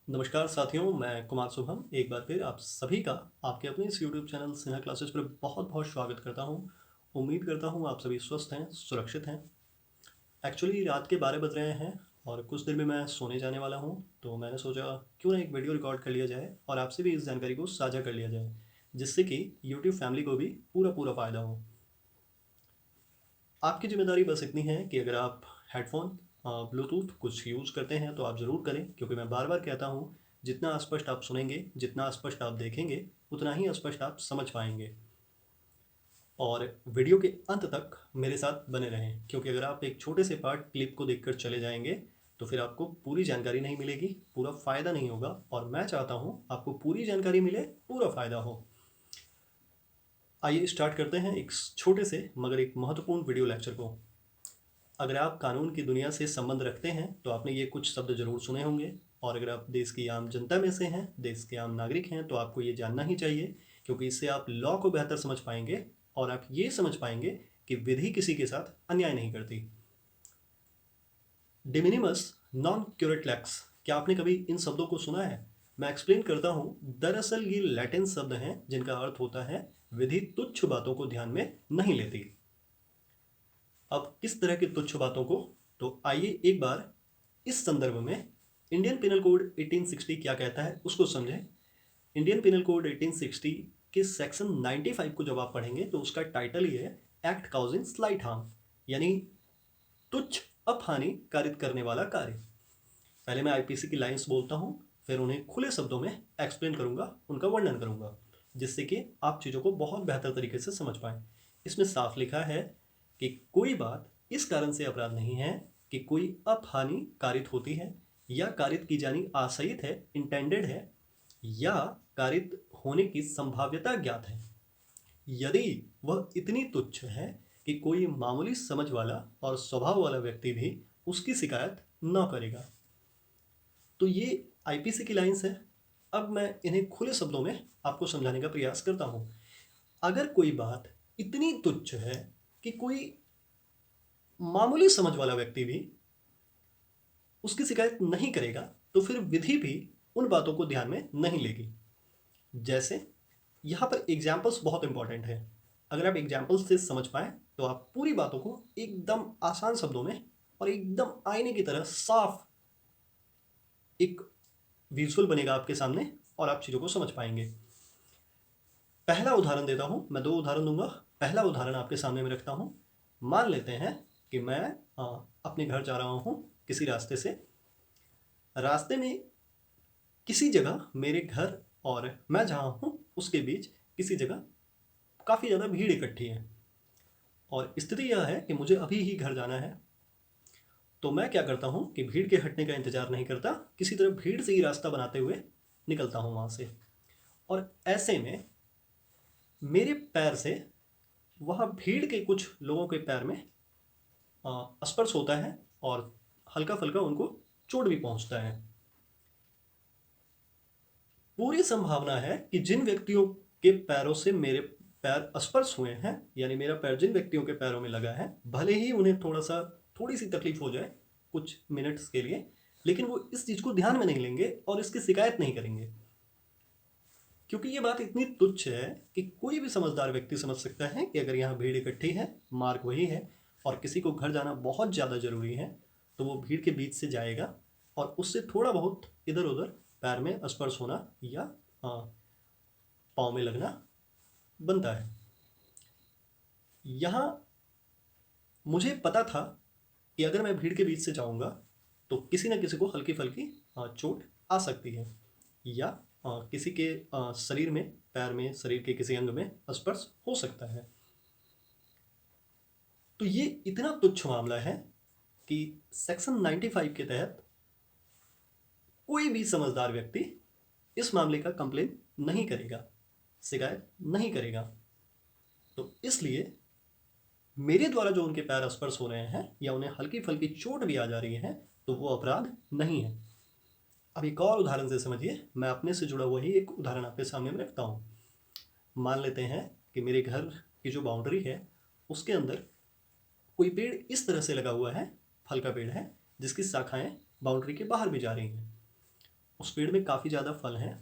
नमस्कार साथियों, मैं कुमार शुभम एक बार फिर आप सभी का आपके अपने इस यूट्यूब चैनल स्नेहा क्लासेस पर बहुत बहुत स्वागत करता हूं। उम्मीद करता हूं आप सभी स्वस्थ हैं, सुरक्षित हैं। एक्चुअली रात के 12 बज रहे हैं और कुछ देर में मैं सोने जाने वाला हूं, तो मैंने सोचा क्यों ना एक वीडियो रिकॉर्ड कर लिया जाए और आपसे भी इस जानकारी को साझा कर लिया जाए, जिससे कि यूट्यूब फैमिली को भी पूरा पूरा फ़ायदा हो। आपकी ज़िम्मेदारी बस इतनी है कि अगर आप हेडफ़ोन ब्लूटूथ कुछ यूज़ करते हैं तो आप ज़रूर करें, क्योंकि मैं बार-बार कहता हूँ, जितना स्पष्ट आप सुनेंगे, जितना स्पष्ट आप देखेंगे, उतना ही स्पष्ट आप समझ पाएँगे। और वीडियो के अंत तक मेरे साथ बने रहें, क्योंकि अगर आप एक छोटे से पार्ट क्लिप को देखकर चले जाएँगे, तो फिर आपको पूरी जानकारी नहीं मिलेगी, पूरा फ़ायदा नहीं होगा और मैं चाहता हूँ आपको पूरी जानकारी मिले, पूरा फ़ायदा हो। आइए स्टार्ट करते हैं एक छोटे से मगर एक महत्वपूर्ण वीडियो लेक्चर को। अगर आप कानून की दुनिया से संबंध रखते हैं तो आपने ये कुछ शब्द ज़रूर सुने होंगे, और अगर आप देश की आम जनता में से हैं, देश के आम नागरिक हैं, तो आपको ये जानना ही चाहिए, क्योंकि इससे आप लॉ को बेहतर समझ पाएंगे और आप ये समझ पाएंगे कि विधि किसी के साथ अन्याय नहीं करती। डिमिनिमस नॉन क्यूरेट लैक्स, क्या आपने कभी इन शब्दों को सुना है? मैं एक्सप्लेन करता हूँ। दरअसल ये लैटिन शब्द हैं जिनका अर्थ होता है विधि तुच्छ बातों को ध्यान में नहीं लेती। अब किस तरह की तुच्छ बातों को, तो आइए एक बार इस संदर्भ में इंडियन पिनल कोड 1860 क्या कहता है उसको समझें। इंडियन पिनल कोड 1860 के सेक्शन 95 को जब आप पढ़ेंगे तो उसका टाइटल ही है एक्ट काउजिंग स्लाइट हार्म, यानी तुच्छ अपहानि कारित करने वाला कार्य। पहले मैं आईपीसी की लाइंस बोलता हूँ, फिर उन्हें खुले शब्दों में एक्सप्लेन करूंगा, उनका वर्णन करूंगा, जिससे कि आप चीज़ों को बहुत बेहतर तरीके से समझ पाएं। इसमें साफ लिखा है कि कोई बात इस कारण से अपराध नहीं है कि कोई अपहानि कारित होती है या कारित की जानी आशयित है, इंटेंडेड है, या कारित होने की संभाव्यता ज्ञात है, यदि वह इतनी तुच्छ है कि कोई मामूली समझ वाला और स्वभाव वाला व्यक्ति भी उसकी शिकायत न करेगा। तो ये आईपीसी की लाइंस है। अब मैं इन्हें खुले शब्दों में आपको समझाने का प्रयास करता हूँ। अगर कोई बात इतनी तुच्छ है कि कोई मामूली समझ वाला व्यक्ति भी उसकी शिकायत नहीं करेगा, तो फिर विधि भी उन बातों को ध्यान में नहीं लेगी। जैसे यहाँ पर एग्जाम्पल्स बहुत इंपॉर्टेंट है। अगर आप एग्जाम्पल्स से समझ पाए तो आप पूरी बातों को एकदम आसान शब्दों में और एकदम आईने की तरह साफ एक विजुअल बनेगा आपके सामने और आप चीज़ों को समझ पाएंगे। पहला उदाहरण देता हूँ, मैं 2 उदाहरण दूंगा। पहला उदाहरण आपके सामने में रखता हूँ। मान लेते हैं कि मैं अपने घर जा रहा हूँ किसी रास्ते से। रास्ते में किसी जगह मेरे घर और मैं जहाँ हूँ उसके बीच किसी जगह काफ़ी ज़्यादा भीड़ इकट्ठी है, और स्थिति यह है कि मुझे अभी ही घर जाना है। तो मैं क्या करता हूँ कि भीड़ के हटने का इंतज़ार नहीं करता, किसी तरह भीड़ से ही रास्ता बनाते हुए निकलता हूँ वहाँ से। और ऐसे में मेरे पैर से वहाँ भीड़ के कुछ लोगों के पैर में स्पर्श होता है और हल्का फुल्का उनको चोट भी पहुँचता है। पूरी संभावना है कि जिन व्यक्तियों के पैरों से मेरे पैर स्पर्श हुए हैं, यानी मेरा पैर जिन व्यक्तियों के पैरों में लगा है, भले ही उन्हें थोड़ी सी तकलीफ हो जाए कुछ मिनट्स के लिए, लेकिन वो इस चीज़ को ध्यान में नहीं लेंगे और इसकी शिकायत नहीं करेंगे, क्योंकि ये बात इतनी तुच्छ है कि कोई भी समझदार व्यक्ति समझ सकता है कि अगर यहाँ भीड़ इकट्ठी है, मार्ग वही है, और किसी को घर जाना बहुत ज़्यादा ज़रूरी है, तो वो भीड़ के बीच से जाएगा और उससे थोड़ा बहुत इधर उधर पैर में स्पर्श होना या पाँव में लगना बनता है। यहाँ मुझे पता था कि अगर मैं भीड़ के बीच से जाऊँगा तो किसी न किसी को हल्की फुल्की चोट आ सकती है, या किसी के शरीर में, पैर में, शरीर के किसी अंग में स्पर्श हो सकता है। तो ये इतना तुच्छ मामला है कि सेक्शन 95 के तहत कोई भी समझदार व्यक्ति इस मामले का कंप्लेन नहीं करेगा, शिकायत नहीं करेगा। तो इसलिए मेरे द्वारा जो उनके पैर स्पर्श हो रहे हैं या उन्हें हल्की फुल्की चोट भी आ जा रही है, तो वो अपराध नहीं है। अब एक और उदाहरण से समझिए। मैं अपने से जुड़ा हुआ ही एक उदाहरण आपके सामने में रखता हूँ। मान लेते हैं कि मेरे घर की जो बाउंड्री है उसके अंदर कोई पेड़ इस तरह से लगा हुआ है, फल का पेड़ है, जिसकी शाखाएं बाउंड्री के बाहर भी जा रही हैं। उस पेड़ में काफ़ी ज़्यादा फल हैं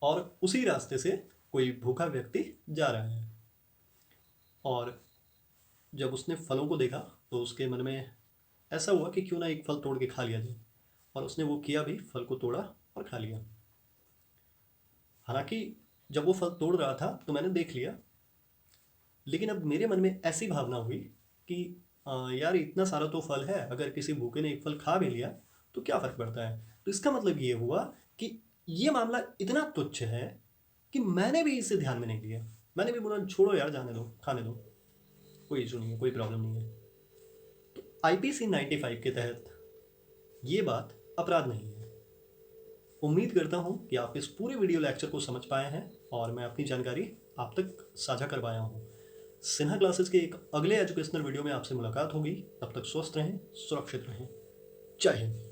और उसी रास्ते से कोई भूखा व्यक्ति जा रहा है। और जब उसने फलों को देखा तो उसके मन में ऐसा हुआ कि क्यों ना एक फल तोड़ के खा लिया जाए, और उसने वो किया भी, फल को तोड़ा और खा लिया। हालांकि जब वो फल तोड़ रहा था तो मैंने देख लिया, लेकिन अब मेरे मन में ऐसी भावना हुई कि यार इतना सारा तो फल है, अगर किसी भूखे ने एक फल खा भी लिया तो क्या फ़र्क पड़ता है। तो इसका मतलब ये हुआ कि ये मामला इतना तुच्छ है कि मैंने भी इसे ध्यान में नहीं लिया। मैंने भी बोला छोड़ो यार, जाने दो, खाने दो, कोई इशू नहीं है, कोई प्रॉब्लम नहीं है। तो आईपीसी 95 के तहत ये बात अपराध नहीं है। उम्मीद करता हूँ कि आप इस पूरे वीडियो लेक्चर को समझ पाए हैं और मैं अपनी जानकारी आप तक साझा कर पाया हूँ। सिन्हा क्लासेस के एक अगले एजुकेशनल वीडियो में आपसे मुलाकात होगी। तब तक स्वस्थ रहें, सुरक्षित रहें। जय हिंद।